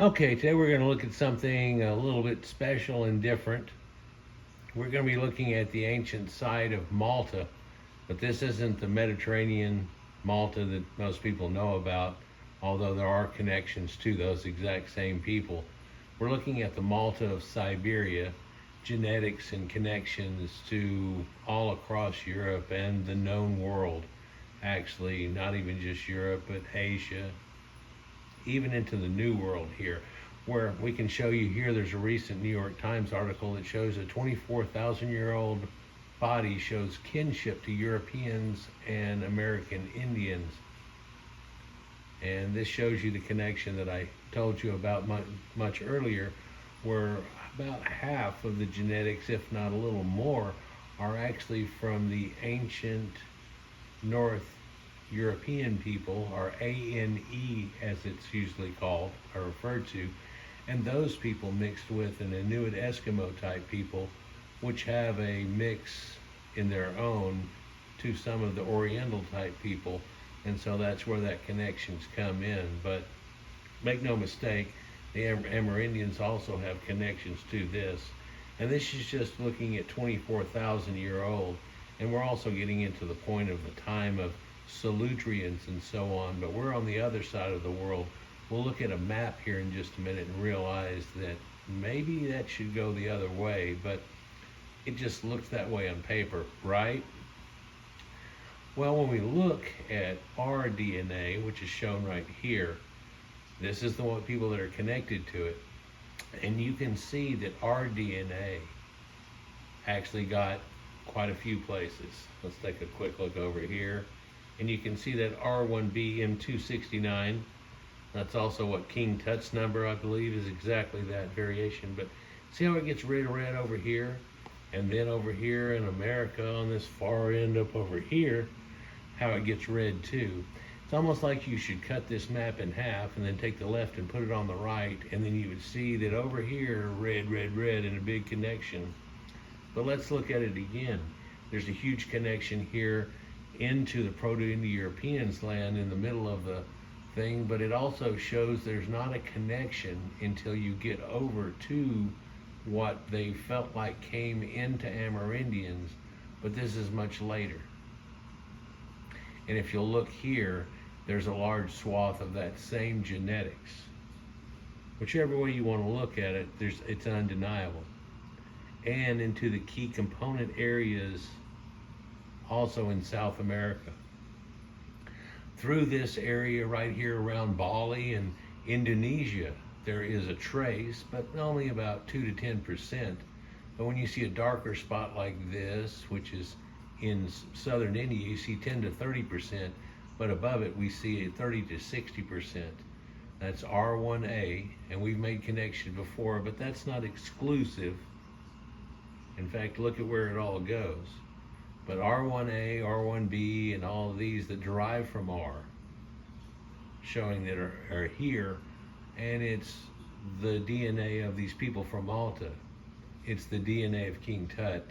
Okay, today we're going to look at something a little bit special and different. We're going to be looking at the ancient site of Malta, but this isn't the Mediterranean Malta that most people know about, although there are connections to those exact same people. We're looking at the Malta of Siberia, genetics and connections to all across Europe and the known world. Actually, not even just Europe, but Asia, even into the New World here, where we can show you here. There's a recent New York Times article that shows a 24,000-year-old body shows kinship to Europeans and American Indians. And this shows you the connection that I told you about much earlier, where about half of the genetics, if not a little more, are actually from the ancient North European people, or ANE as it's usually called or referred to, and those people mixed with an Inuit Eskimo type people, which have a mix in their own to some of the Oriental type people, and so that's where that connections come in. But make no mistake, the Amerindians also have connections to this, and this is just looking at 24,000-year-old, and we're also getting into the point of the time of Salutrians and so on, but we're on the other side of the world. We'll look at a map here in just a minute and realize that maybe that should go the other way, but it just looks that way on paper, right? Well, when we look at our DNA, which is shown right here, this is the one people that are connected to it, and you can see that our DNA actually got quite a few places. Let's take a quick look over here. And you can see that R1b and 269, that's also what King Tuts number, I believe, is exactly that variation. But see how it gets red over here? And then over here in America, on this far end up over here, how it gets red too. It's almost like you should cut this map in half and then take the left and put it on the right, and then you would see that over here, red, and a big connection. But let's look at it again. There's a huge connection here into the Proto-Indo-Europeans land in the middle of the thing, but it also shows there's not a connection until you get over to what they felt like came into Amerindians, but this is much later. And if you'll look here, there's a large swath of that same genetics. Whichever way you want to look at it, it's undeniable. And into the key component areas also in South America. Through this area right here around Bali and Indonesia, there is a trace, but only about 2 to 10%. But when you see a darker spot like this, which is in southern India, you see 10 to 30%, but above it we see a 30 to 60%. That's R1a, and we've made connection before, but that's not exclusive. In fact, look at where it all goes. But R1a, R1b, and all of these that derive from R, showing that are here, and it's the DNA of these people from Malta. It's the DNA of King Tut.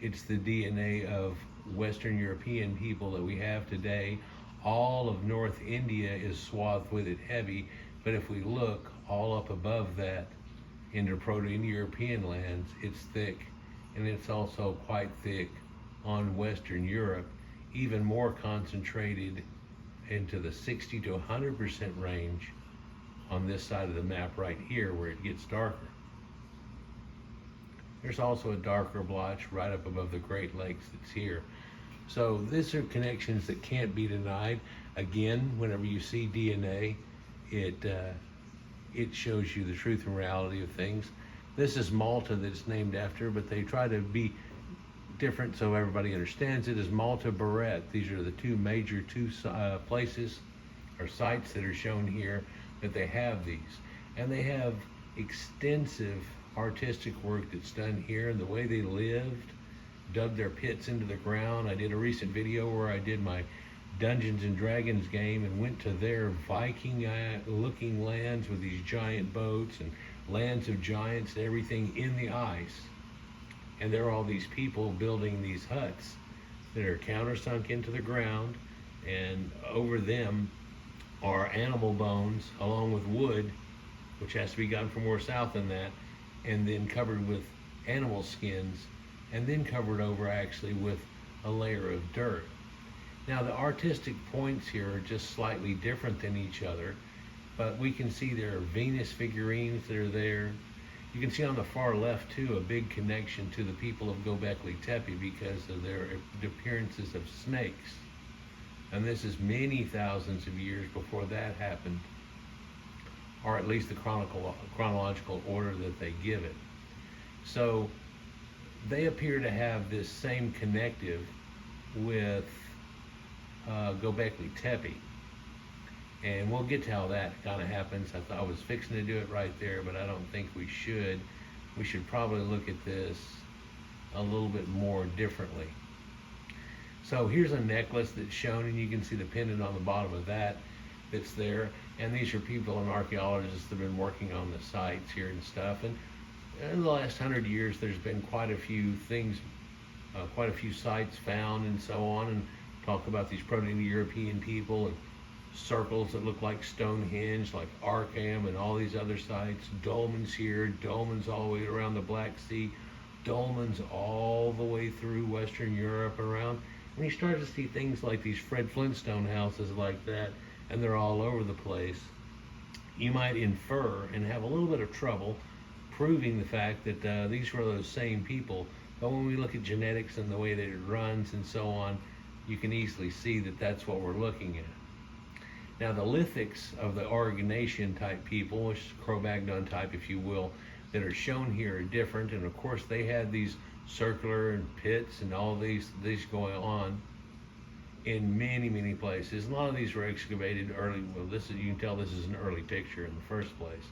It's the DNA of Western European people that we have today. All of North India is swathed with it heavy, but if we look all up above that into Proto-Indo-European lands, it's thick, and it's also quite thick on Western Europe, even more concentrated into the 60 to 100% range on this side of the map right here where it gets darker. There's also a darker blotch right up above the Great Lakes that's here. So these are connections that can't be denied. Again, whenever you see DNA, it shows you the truth and reality of things. This is Malta that it's named after, but they try to be different so everybody understands it as Malta Barrett. These are the two major places or sites that are shown here that they have these. And they have extensive artistic work that's done here, and the way they lived, dug their pits into the ground. I did a recent video where I did my Dungeons and Dragons game and went to their Viking looking lands with these giant boats and lands of giants, everything in the ice. And there are all these people building these huts that are countersunk into the ground, and over them are animal bones along with wood which has to be gotten from more south than that, and then covered with animal skins, and then covered over actually with a layer of dirt. Now the artistic points here are just slightly different than each other, but we can see there are Venus figurines that are there. You can see on the far left too a big connection to the people of Göbekli Tepe because of their appearances of snakes. And this is many thousands of years before that happened, or at least the chronological order that they give it. So they appear to have this same connective with Göbekli Tepe. And we'll get to how that kind of happens. I thought I was fixing to do it right there, but I don't think we should. We should probably look at this a little bit more differently. So here's a necklace that's shown, and you can see the pendant on the bottom of that that's there. And these are people and archaeologists that have been working on the sites here and stuff. And in the last 100 years, there's been quite a few things, quite a few sites found and so on, and talk about these Proto-European people and circles that look like Stonehenge, like Arkham and all these other sites. Dolmens here, dolmens all the way around the Black Sea, dolmens all the way through Western Europe around. And you start to see things like these Fred Flintstone houses like that, and they're all over the place. You might infer and have a little bit of trouble proving the fact that these were those same people. But when we look at genetics and the way that it runs and so on, you can easily see that that's what we're looking at. Now the lithics of the Aurignacian type people, which is Cro-Magnon type if you will, that are shown here are different, and of course they had these circular and pits and all these going on in many places. A lot of these were excavated early. Well, this is, you can tell this is an early picture in the first place,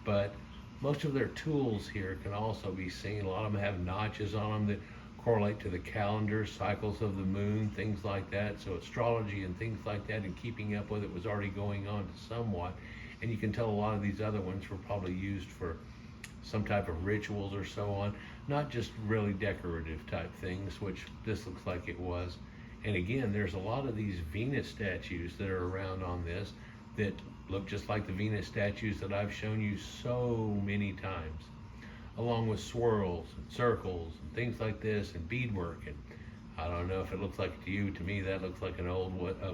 but most of their tools here can also be seen. A lot of them have notches on them that correlate to the calendar, cycles of the moon, things like that. So astrology and things like that, and keeping up with it was already going on somewhat. And you can tell a lot of these other ones were probably used for some type of rituals or so on, not just really decorative type things, which this looks like it was. And again, there's a lot of these Venus statues that are around on this that look just like the Venus statues that I've shown you so many times, along with swirls and circles and things like this and beadwork. And I don't know if it looks like it to you. To me, that looks like an old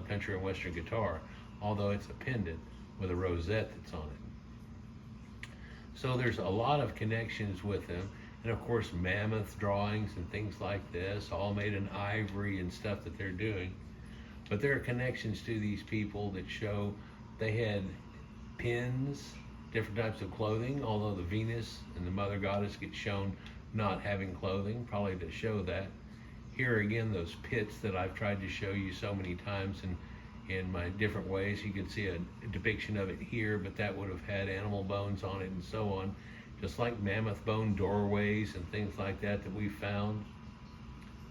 country and western guitar, although it's a pendant with a rosette that's on it. So there's a lot of connections with them. And of course, mammoth drawings and things like this, all made in ivory and stuff that they're doing. But there are connections to these people that show they had pins, different types of clothing, although the Venus and the Mother Goddess get shown not having clothing, probably to show that. Here again, those pits that I've tried to show you so many times in my different ways. You can see a depiction of it here, but that would have had animal bones on it and so on, just like mammoth bone doorways and things like that we found.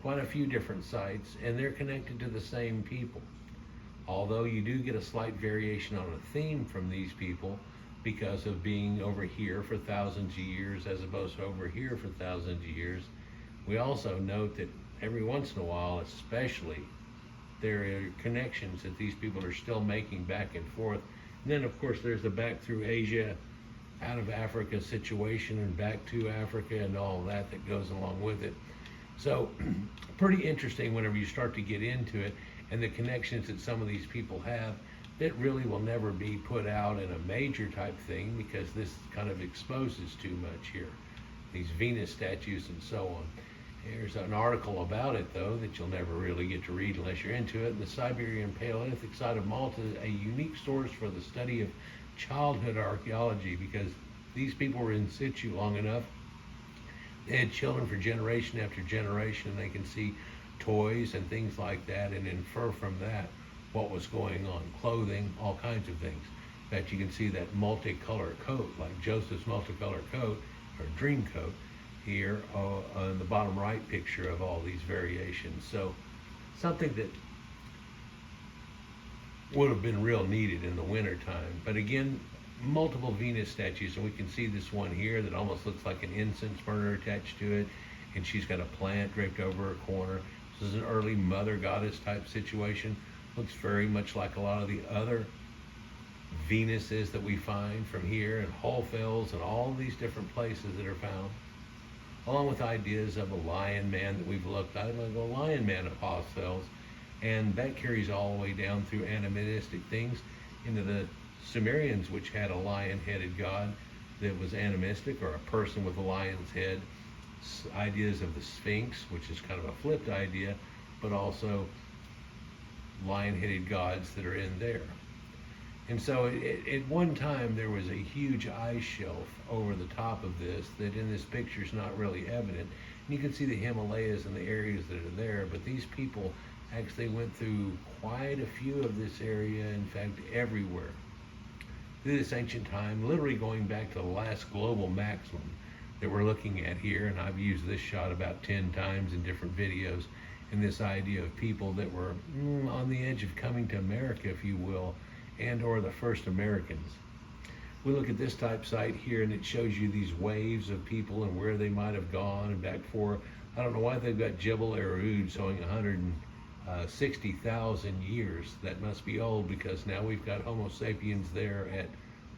Quite a few different sites, and they're connected to the same people. Although you do get a slight variation on a theme from these people because of being over here for thousands of years as opposed to over here for thousands of years. We also note that every once in a while, especially, there are connections that these people are still making back and forth. And then of course there's the back through Asia, out of Africa situation and back to Africa and all that goes along with it. So pretty interesting whenever you start to get into it, and the connections that some of these people have that really will never be put out in a major type thing because this kind of exposes too much here. These Venus statues and so on. There's an article about it though that you'll never really get to read unless you're into it. The Siberian Paleolithic site of Malta is a unique source for the study of childhood archaeology because these people were in situ long enough. They had children for generation after generation, and they can see toys and things like that and infer from that what was going on, clothing, all kinds of things. In fact, you can see that multicolor coat, like Joseph's multicolor coat or dream coat here on the bottom right picture of all these variations. So something that would have been real needed in the winter time. But again, multiple Venus statues, and we can see this one here that almost looks like an incense burner attached to it, and she's got a plant draped over her corner. This is an early Mother Goddess type situation. Looks very much like a lot of the other Venuses that we find from here, and Hallfels, and all these different places that are found, along with ideas of a lion man that we've looked at, like a lion man of Hallfels, and that carries all the way down through animistic things into the Sumerians, which had a lion-headed god that was animistic, or a person with a lion's head. Ideas of the Sphinx, which is kind of a flipped idea, but also lion-headed gods that are in there. And so at one time there was a huge ice shelf over the top of this that in this picture is not really evident. And you can see the Himalayas and the areas that are there, but these people actually went through quite a few of this area, in fact everywhere, through this ancient time, literally going back to the last global maximum that we're looking at here. And I've used this shot about 10 times in different videos, and this idea of people that were on the edge of coming to America, if you will, and or the first Americans. We look at this type site here, and it shows you these waves of people and where they might have gone and back for, I don't know why they've got Jebel Erud showing 160,000 years. That must be old, because now we've got Homo sapiens there at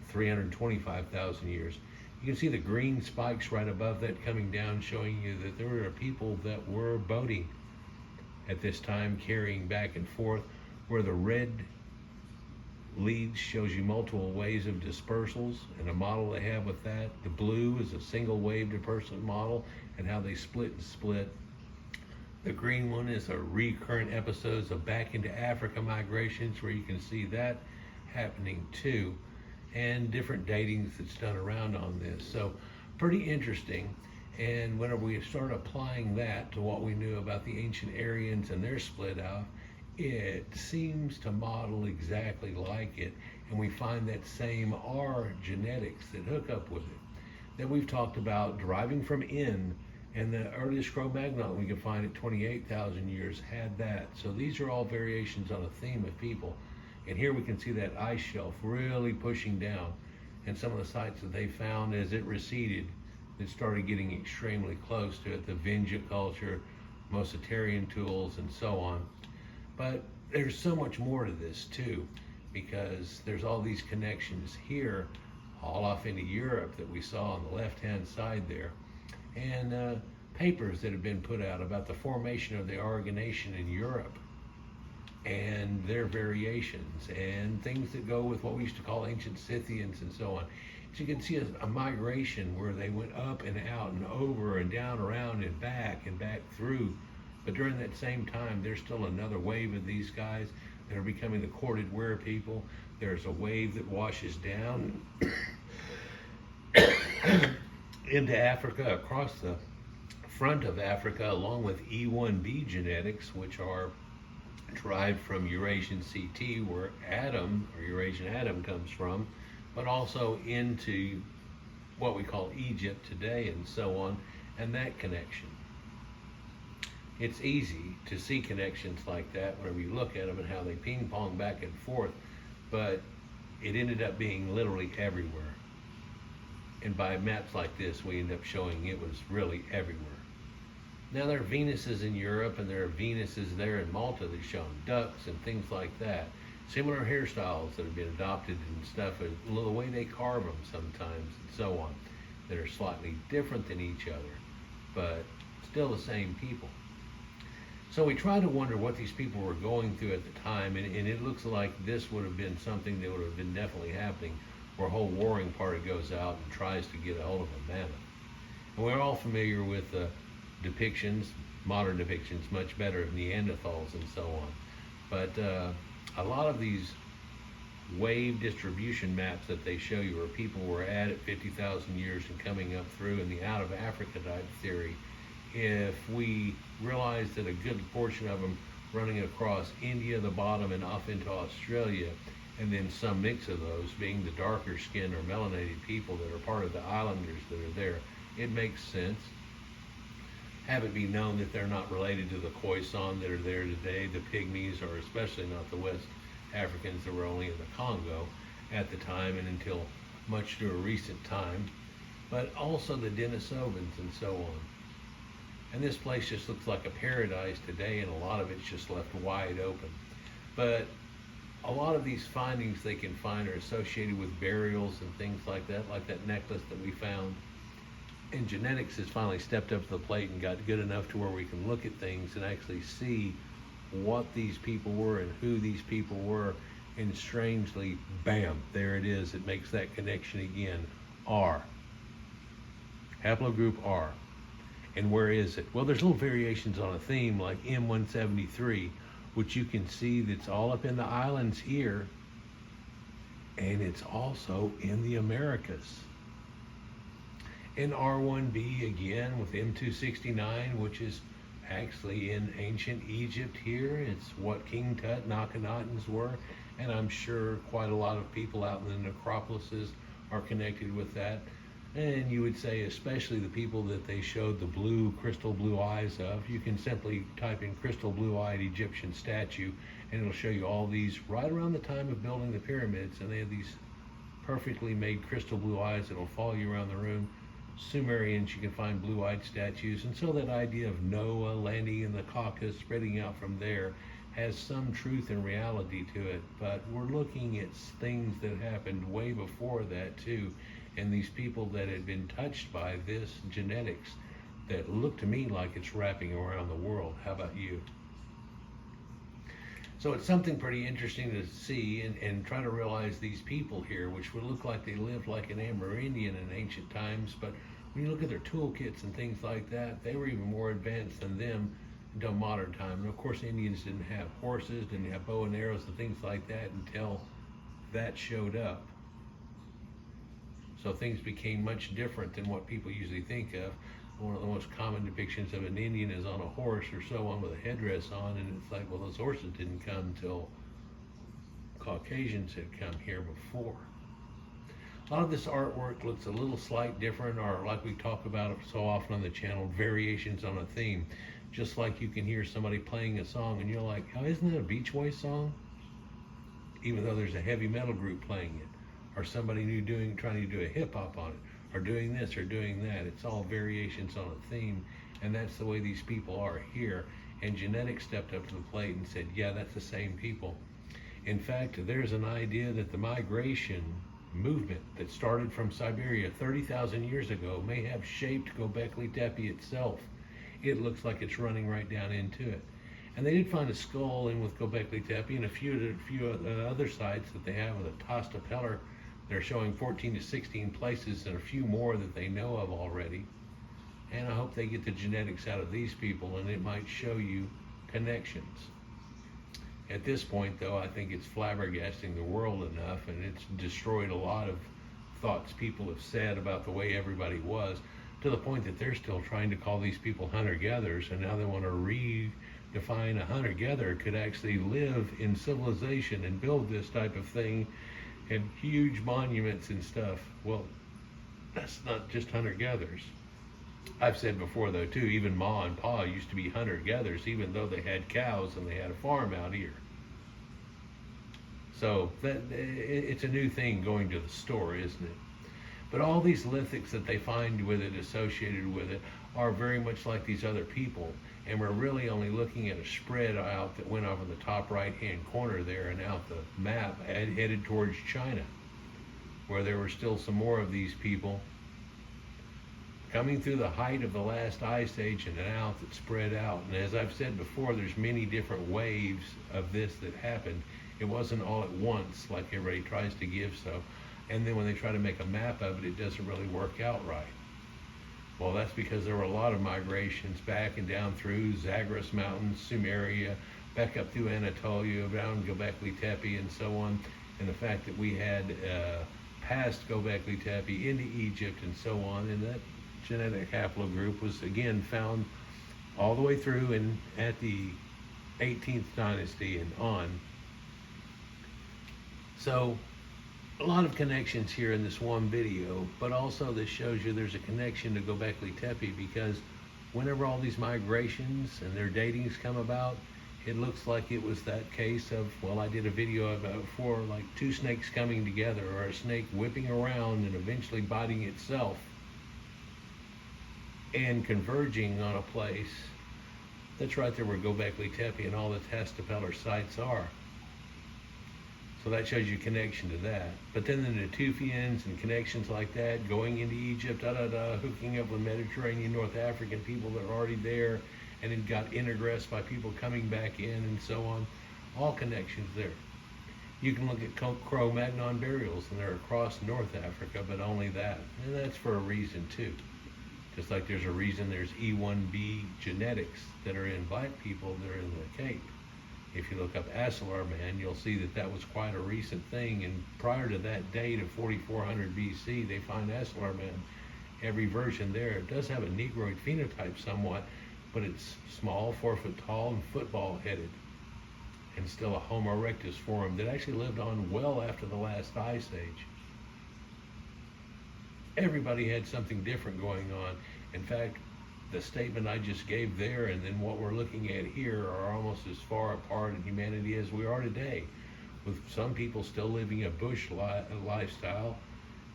325,000 years. You can see the green spikes right above that coming down, showing you that there were people that were boating at this time, carrying back and forth, where the red leads shows you multiple waves of dispersals and a model they have with that. The blue is a single wave dispersal model and how they split and split. The green one is a recurrent episodes of back into Africa migrations, where you can see that happening too, and different datings that's done around on this. So pretty interesting. And whenever we start applying that to what we knew about the ancient Aryans and their split out, it seems to model exactly like it, and we find that same R genetics that hook up with it that we've talked about deriving from N, and the earliest Cro-Magnon we can find at 28,000 years had that. So these are all variations on a theme of people, and here we can see that ice shelf really pushing down, and some of the sites that they found as it receded, it started getting extremely close to it, the Vinja culture, Mositarian tools, and so on. But there's so much more to this too, because there's all these connections here, all off into Europe that we saw on the left-hand side there, and papers that have been put out about the formation of the Aragonation in Europe and their variations, and things that go with what we used to call ancient Scythians and so on. So you can see a migration where they went up and out and over and down, around and back through. But during that same time, there's still another wave of these guys that are becoming the corded ware people. There's a wave that washes down into Africa, across the front of Africa, along with R1b genetics, which are derived from Eurasian CT, where Adam, or Eurasian Adam, comes from, but also into what we call Egypt today and so on, and that connection. It's easy to see connections like that whenever you look at them and how they ping pong back and forth, but it ended up being literally everywhere. And by maps like this, we end up showing it was really everywhere. Now there are Venuses in Europe, and there are Venuses there in Malta that show ducks and things like that. Similar hairstyles that have been adopted and stuff, the way they carve them sometimes and so on, that are slightly different than each other, but still the same people. So we try to wonder what these people were going through at the time, and it looks like this would have been something that would have been definitely happening, where a whole warring party goes out and tries to get a hold of a mammoth. And we're all familiar with depictions, modern depictions, much better of Neanderthals and so on. But a lot of these wave distribution maps that they show you where people were at 50,000 years and coming up through in the out of Africa type theory, if we realize that a good portion of them running across India, the bottom, and off into Australia, and then some mix of those being the darker skinned or melanated people that are part of the islanders that are there, it makes sense. Have it be known that they're not related to the Khoisan that are there today, the Pygmies, or especially not the West Africans that were only in the Congo at the time and until much to a recent time, but also the Denisovans and so on. And this place just looks like a paradise today, and a lot of it's just left wide open. But a lot of these findings they can find are associated with burials and things like that necklace that we found. And genetics has finally stepped up to the plate and got good enough to where we can look at things and actually see what these people were and who these people were. And strangely, bam, there it is. It makes that connection again. R. Haplogroup R. And where is it? Well, there's little variations on a theme like M173, which you can see that's all up in the islands here. And it's also in the Americas. And R1b again with M269, which is actually in ancient Egypt here. It's what King Tut and Ahkenatens were. And I'm sure quite a lot of people out in the necropolises are connected with that. And you would say especially the people that they showed the blue, crystal blue eyes of. You can simply type in crystal blue-eyed Egyptian statue and it'll show you all these right around the time of building the pyramids. And they have these perfectly made crystal blue eyes that will follow you around the room. Sumerians, you can find blue-eyed statues. And so that idea of Noah landing in the Caucasus, spreading out from there, has some truth and reality to it. But we're looking at things that happened way before that too. And these people that had been touched by this genetics that look to me like it's wrapping around the world. How about you? So it's something pretty interesting to see and try to realize these people here, which would look like they lived like an Amerindian in ancient times, but when you look at their toolkits and things like that, they were even more advanced than them until modern time. And of course, Indians didn't have horses, didn't have bow and arrows and things like that until that showed up. So things became much different than what people usually think of. One of the most common depictions of an Indian is on a horse or so on with a headdress on, and it's like, well, those horses didn't come till Caucasians had come here before. A lot of this artwork looks a little slight different, or like we talk about it so often on the channel, variations on a theme. Just like you can hear somebody playing a song and you're like, oh, isn't that a Beach Boys song? Even though there's a heavy metal group playing it. Or somebody new trying to do a hip hop on it, or doing this or doing that. It's all variations on a theme, and that's the way these people are here. And genetics stepped up to the plate and said, yeah, that's the same people. In fact, there's an idea that the migration movement that started from Siberia 30,000 years ago may have shaped Göbekli Tepe itself. It looks like it's running right down into it. And they did find a skull in with Göbekli Tepe and a few other sites that they have with a Tasta pillar. They're showing 14 to 16 places and a few more that they know of already. And I hope they get the genetics out of these people and it might show you connections. At this point, though, I think it's flabbergasting the world enough, and it's destroyed a lot of thoughts people have said about the way everybody was, to the point that they're still trying to call these people hunter-gatherers, and now they want to redefine a hunter-gatherer could actually live in civilization and build this type of thing and huge monuments and stuff. Well, that's not just hunter-gatherers. I've said before, though, too, even Ma and Pa used to be hunter-gatherers, even though they had cows and they had a farm out here. So it's a new thing going to the store, isn't it? But all these lithics that they find with it, associated with it, are very much like these other people. And we're really only looking at a spread out that went over the top right-hand corner there and out the map headed towards China, where there were still some more of these people coming through the height of the last ice age and out that spread out. And as I've said before, there's many different waves of this that happened. It wasn't all at once like everybody tries to give so. And then when they try to make a map of it, it doesn't really work out right. Well, that's because there were a lot of migrations back and down through Zagros Mountains, Sumeria, back up through Anatolia, down Göbekli Tepe, and so on. And the fact that we had passed Göbekli Tepe into Egypt and so on, and that genetic haplogroup was again found all the way through and at the 18th dynasty and on. So a lot of connections here in this one video, but also this shows you there's a connection to Göbekli Tepe, because whenever all these migrations and their datings come about, it looks like it was that case of, well, I did a video about before, like two snakes coming together, or a snake whipping around and eventually biting itself and converging on a place that's right there where Göbekli Tepe and all the Tasta pillar sites are. So that shows you connection to that. But then the Natufians and connections like that, going into Egypt, hooking up with Mediterranean, North African people that are already there, and it got ingressed by people coming back in and so on. All connections there. You can look at Cro-Magnon burials, and they're across North Africa, but only that. And that's for a reason too. Just like there's a reason there's R1b genetics that are in black people that are in the Cape. If you look up Acellar Man, you'll see that that was quite a recent thing. And prior to that date of 4400 BC, they find Acellar Man. Every version there, it does have a Negroid phenotype somewhat, but it's small, 4 foot tall, and football headed. And still a Homo erectus form that actually lived on well after the last ice age. Everybody had something different going on. In fact, the statement I just gave there and then what we're looking at here are almost as far apart in humanity as we are today, with some people still living a bush lifestyle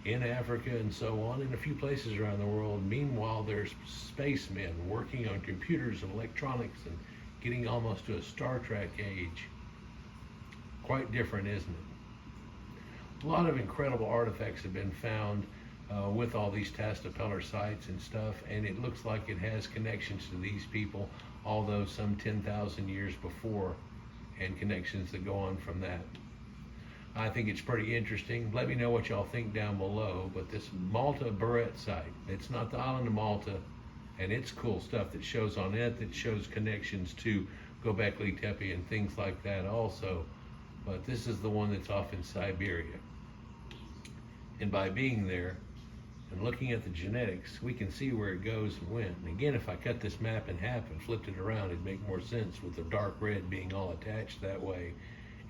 in Africa and so on, in a few places around the world. Meanwhile, there's spacemen working on computers and electronics and getting almost to a Star Trek age. Quite different, isn't it? A lot of incredible artifacts have been found with all these Tastopeller sites and stuff, and it looks like it has connections to these people, although some 10,000 years before, and connections that go on from that. I think it's pretty interesting. Let me know what y'all think down below, but this Malta Barrett site, it's not the island of Malta, and it's cool stuff that shows on it that shows connections to Göbekli Tepe and things like that also, but this is the one that's off in Siberia. And by being there and looking at the genetics, we can see where it goes and went. And again, if I cut this map in half and flipped it around, it'd make more sense with the dark red being all attached that way.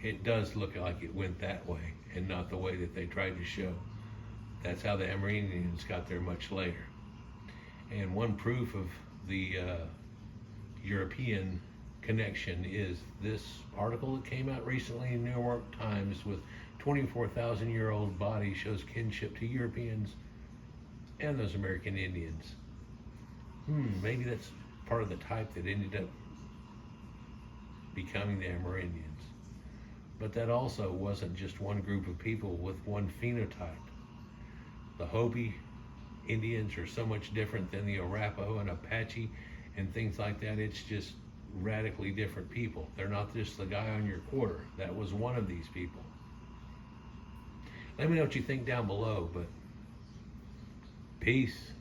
It does look like it went that way and not the way that they tried to show. That's how the Amerindians got there much later. And one proof of the European connection is this article that came out recently in New York Times with 24,000-year-old body shows kinship to Europeans and those American Indians. Maybe that's part of the type that ended up becoming the Amerindians. But that also wasn't just one group of people with one phenotype. The Hopi Indians are so much different than the Arapaho and Apache and things like that. It's just radically different people. They're not just the guy on your quarter. That was one of these people. Let me know what you think down below, but peace.